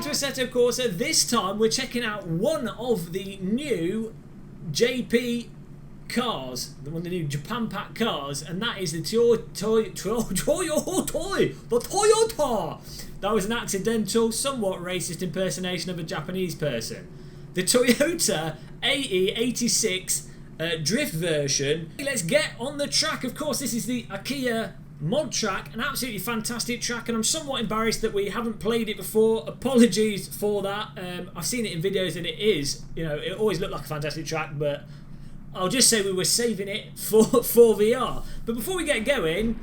into Assetto Corsa. This time we're checking out one of the new JP cars, one of the new Japan Pack cars, and that is the Toyota. That was an accidental, somewhat racist impersonation of a Japanese person. The Toyota AE86 Drift version. Let's get on the track. Of course, this is the Akina mod track, an absolutely fantastic track, and I'm somewhat embarrassed that we haven't played it before. Apologies for that. I've seen it in videos and it is, you know, it always looked like a fantastic track, but I'll just say we were saving it for VR. But before we get going,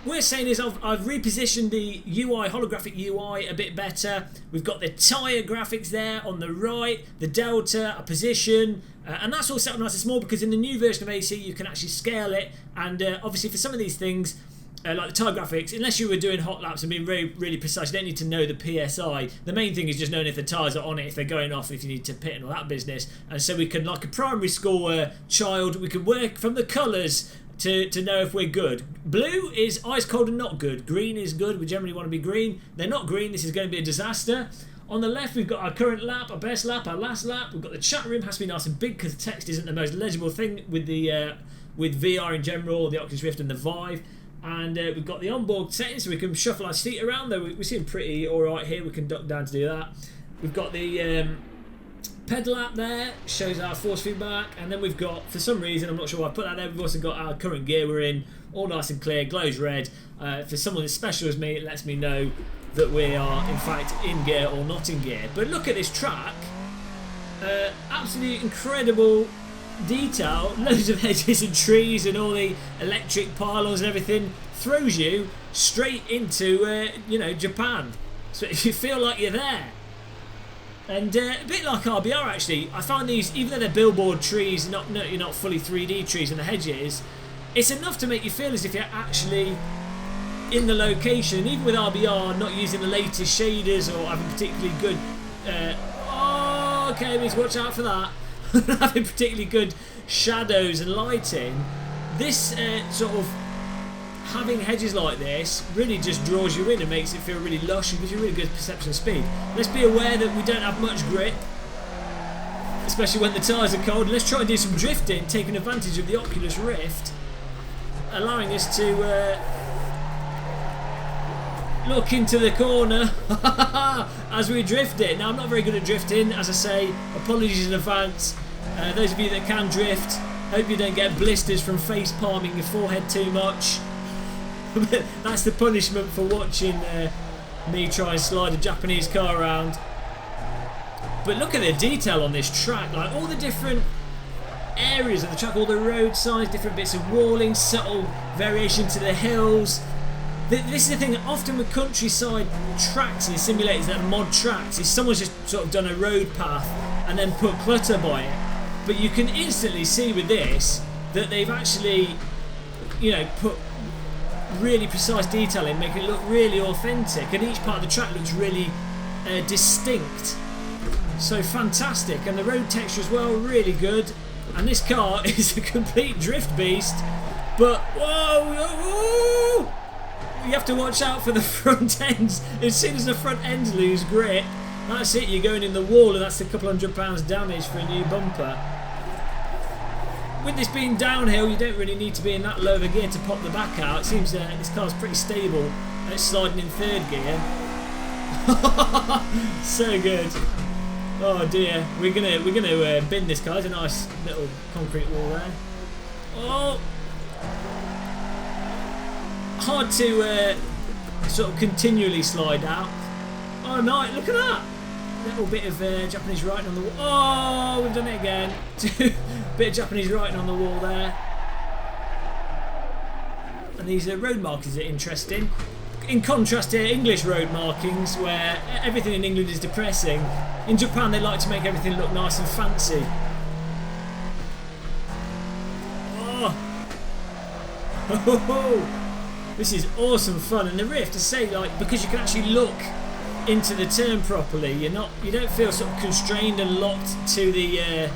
we're saying is I've repositioned the UI, holographic UI, a bit better. We've got the tyre graphics there on the right, the delta, a position, and that's all set up nice and small because in the new version of AC you can actually scale it, and obviously for some of these things, like the tyre graphics, unless you were doing hot laps and being really precise, you don't need to know the PSI. The main thing is just knowing if the tyres are on it, if they're going off, if you need to pit and all that business. And so we can, like a primary school child, we can work from the colours to know if we're good. Blue is ice cold and not good. Green is good. We generally want to be green. They're not green. This is going to be a disaster. On the left, we've got our current lap, our best lap, our last lap. We've got the chat room. Has to be nice and big because the text isn't the most legible thing with the with VR in general, the Oculus Rift and the Vive. And we've got the onboard settings so we can shuffle our seat around, though we seem pretty alright here. We can duck down to do that. We've got the pedal app there, shows our force feedback, and then we've got, for some reason, I'm not sure why I put that there, we've also got our current gear we're in, all nice and clear, glows red. For someone as special as me, it lets me know that we are in fact in gear or not in gear. But look at this track, absolutely incredible detail, loads of hedges and trees and all the electric pylons and everything, throws you straight into you know, Japan, so you feel like you're there. And a bit like RBR actually, I find these, even though they're billboard trees, you're not fully 3D trees in the hedges, it's enough to make you feel as if you're actually in the location. And even with RBR not using the latest shaders or having particularly good okay, we need to watch out for that. Having particularly good shadows and lighting, this sort of having hedges like this really just draws you in and makes it feel really lush and gives you really good perception of speed. Let's be aware that we don't have much grip, especially when the tyres are cold. Let's try and do some drifting, taking advantage of the Oculus Rift, allowing us to look into the corner as we drift it. Now, I'm not very good at drifting, as I say, apologies in advance. Those of you that can drift, hope you don't get blisters from face palming your forehead too much. That's the punishment for watching me try and slide a Japanese car around. But look at the detail on this track, like all the different areas of the track, all the road signs, different bits of walling, subtle variation to the hills. This is the thing, often with countryside tracks and simulators that are mod tracks, is someone's just sort of done a road path and then put clutter by it. But you can instantly see with this that they've actually, you know, put really precise detail in, make it look really authentic, and each part of the track looks really distinct. So fantastic, and the road texture as well, really good. And this car is a complete drift beast. But whoa! You have to watch out for the front ends. As soon as the front ends lose grip, that's it, you're going in the wall, and that's a couple £100 damage for a new bumper. With this being downhill, you don't really need to be in that low of a gear to pop the back out. It seems this car's pretty stable. It's sliding in third gear. So good. Oh dear, we're gonna bin this car. There's a nice little concrete wall there. Oh, hard to sort of continually slide out. Oh no, look at that! Little bit of Japanese writing on the wall. Oh, we've done it again. Bit of Japanese writing on the wall there. And these road markings are interesting. In contrast to English road markings, where everything in England is depressing, in Japan they like to make everything look nice and fancy. Oh, this is awesome fun. And the Rift, to say, like, because you can actually look into the turn properly, you don't feel sort of constrained and locked to the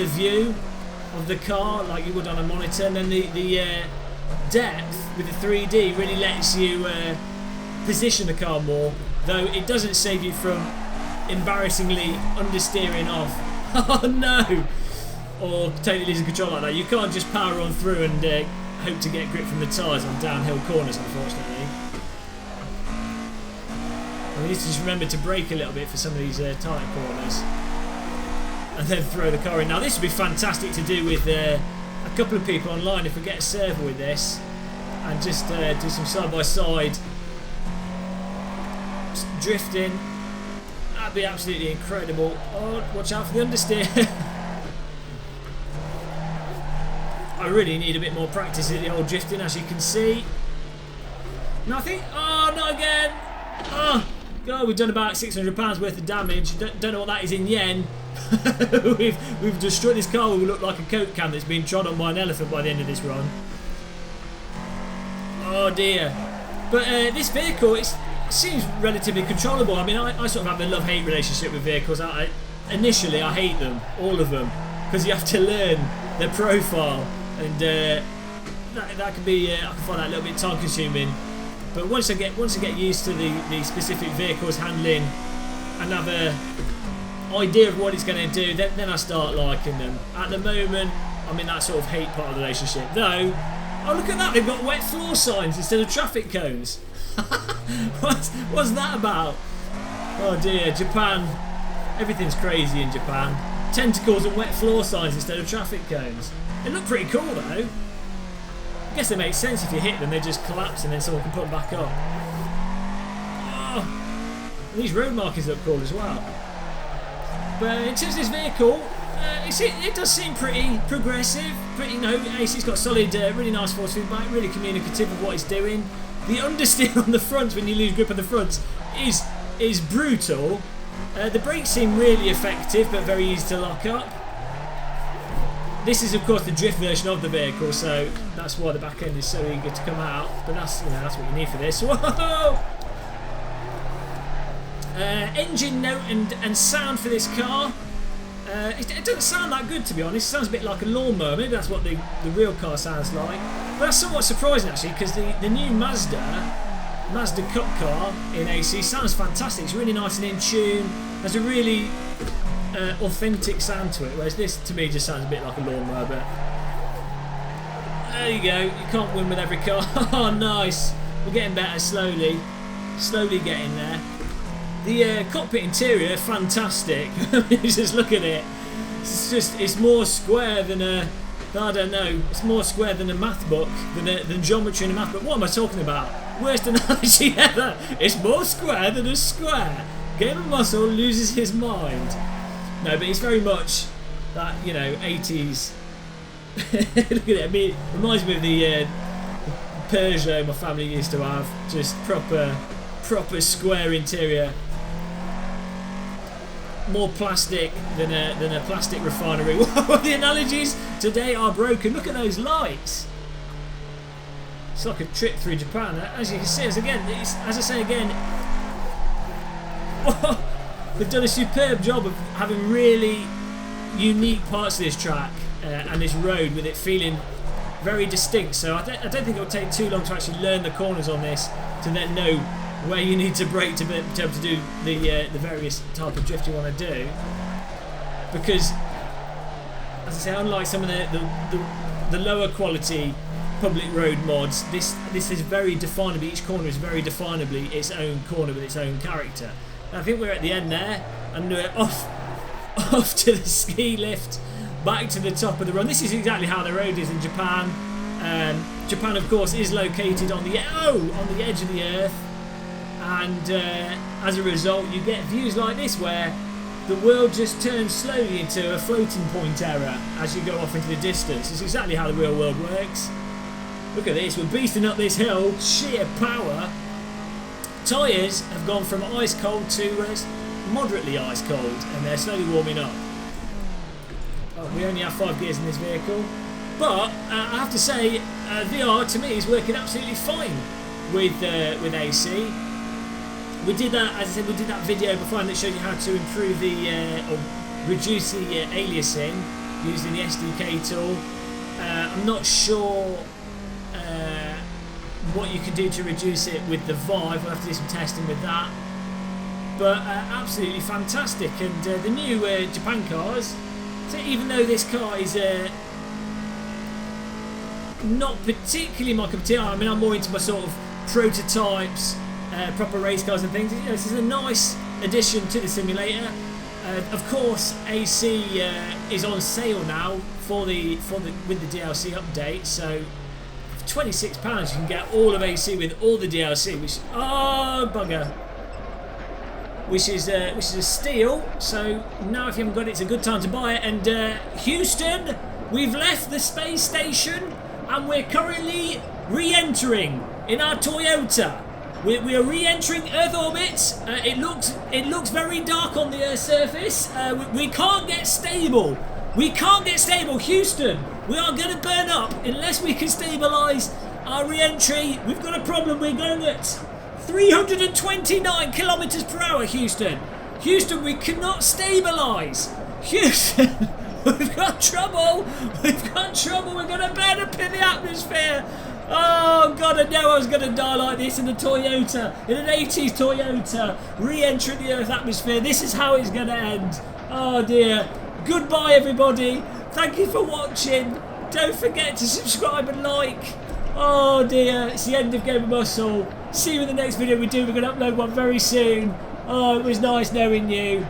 view of the car like you would on a monitor. And then the depth with the 3D really lets you position the car more though it doesn't save you from embarrassingly understeering off. Oh no! Or totally losing control like that. You can't just power on through and hope to get grip from the tyres on downhill corners, unfortunately. And we need to just remember to brake a little bit for some of these tight corners. And then throw the car in. Now this would be fantastic to do with a couple of people online if we get a server with this. And just do some side-by-side drifting. That'd be absolutely incredible. Oh, watch out for the understeer. I really need a bit more practice at the old drifting, as you can see. Nothing. Oh, not again. Oh, God, we've done about £600 worth of damage. Don't know what that is in yen. we've destroyed this car. We look like a Coke can that's been trod on by an elephant by the end of this run. Oh dear. But this vehicle, it seems relatively controllable. I mean, I sort of have a love-hate relationship with vehicles. Initially, I hate them, all of them, because you have to learn their profile. And that can be, I can find that a little bit time consuming. But once I get used to the specific vehicle's handling and have a idea of what it's going to do, then I start liking them. At the moment, I'm in that sort of hate part of the relationship. Though, oh look at that, they've got wet floor signs instead of traffic cones. What's that about? Oh dear, Japan. Everything's crazy in Japan. Tentacles and wet floor signs instead of traffic cones. They look pretty cool though. I guess they make sense if you hit them, they just collapse and then someone can put them back up. Oh, these road markings look cool as well. But in terms of this vehicle, it does seem pretty progressive. Pretty, AC's got solid, really nice force feedback, really communicative of what it's doing. The understeer on the front when you lose grip on the front is brutal. The brakes seem really effective but very easy to lock up. This is of course the drift version of the vehicle, so that's why the back end is so eager to come out. But that's what you need for this. Whoa! Engine note and sound for this car. It doesn't sound that good, to be honest. It sounds a bit like a lawnmower. Maybe that's what the real car sounds like. But that's somewhat surprising actually, because the new Mazda Cup car in AC sounds fantastic. It's really nice and in tune. There's a really authentic sound to it, whereas this to me just sounds a bit like a lawnmower. But there you go. You can't win with every car. Oh, nice. We're getting better slowly getting there. The cockpit interior, fantastic. Just look at it. It's more square than a, I don't know, it's more square than a math book, than geometry in a math book. What am I talking about? Worst analogy ever. It's more square than a square. Game of Muscle loses his mind. No, but it's very much that, 80s. Look at it. I mean, it reminds me of the Peugeot my family used to have. Just proper square interior. More plastic than a plastic refinery. Whoa, the analogies today are broken. Look at those lights. It's like a trip through Japan. As you can see, as I say again, they've done a superb job of having really unique parts of this track and this road, with it feeling very distinct. So I don't think it will take too long to actually learn the corners on this to then know where you need to brake to be able to do the various type of drift you want to do. Because, as I say, unlike some of the lower quality public road mods, this is very definable. Each corner is very definably its own corner with its own character. And I think we're at the end there, and we're off to the ski lift, back to the top of the run. This is exactly how the road is in Japan. Japan, of course, is located on the edge of the earth. And as a result, you get views like this where the world just turns slowly into a floating point error as you go off into the distance. It's exactly how the real world works. Look at this, we're beasting up this hill, sheer power. Tyres have gone from ice cold to moderately ice cold, and they're slowly warming up. Oh, we only have 5 gears in this vehicle, but I have to say, VR to me is working absolutely fine with AC. We did that, as I said, we did that video before that showed you how to improve or reduce the aliasing using the SDK tool. I'm not sure what you can do to reduce it with the Vive. We'll have to do some testing with that. but absolutely fantastic. And the new Japan cars, so even though this car is not particularly my cup of tea, I mean, I'm more into my sort of prototypes, proper race cars and things. You know, this is a nice addition to the simulator. Of course, AC is on sale now with the DLC update. So for £26 you can get all of AC with all the DLC, which bugger, which is a steal. So now if you haven't got it, it's a good time to buy it. And Houston, we've left the space station and we're currently re-entering in our Toyota. We are re-entering Earth orbit. It looks very dark on the Earth surface. We can't get stable. We can't get stable, Houston. We are going to burn up unless we can stabilise our re-entry. We've got a problem. We're going at 329 kilometres per hour, Houston. Houston, we cannot stabilise. Houston, we've got trouble. We've got trouble. We're going to burn up in the atmosphere. Oh God, I know I was going to die like this in a Toyota, in an 80s Toyota, re-entering the Earth atmosphere. This is how it's going to end. Oh dear. Goodbye everybody. Thank you for watching. Don't forget to subscribe and like. Oh dear, it's the end of Game of Muscle. See you in the next video we do. We're going to upload one very soon. Oh, it was nice knowing you.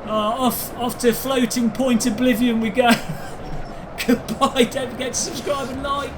Off to floating point oblivion we go. Goodbye. Don't forget to subscribe and like.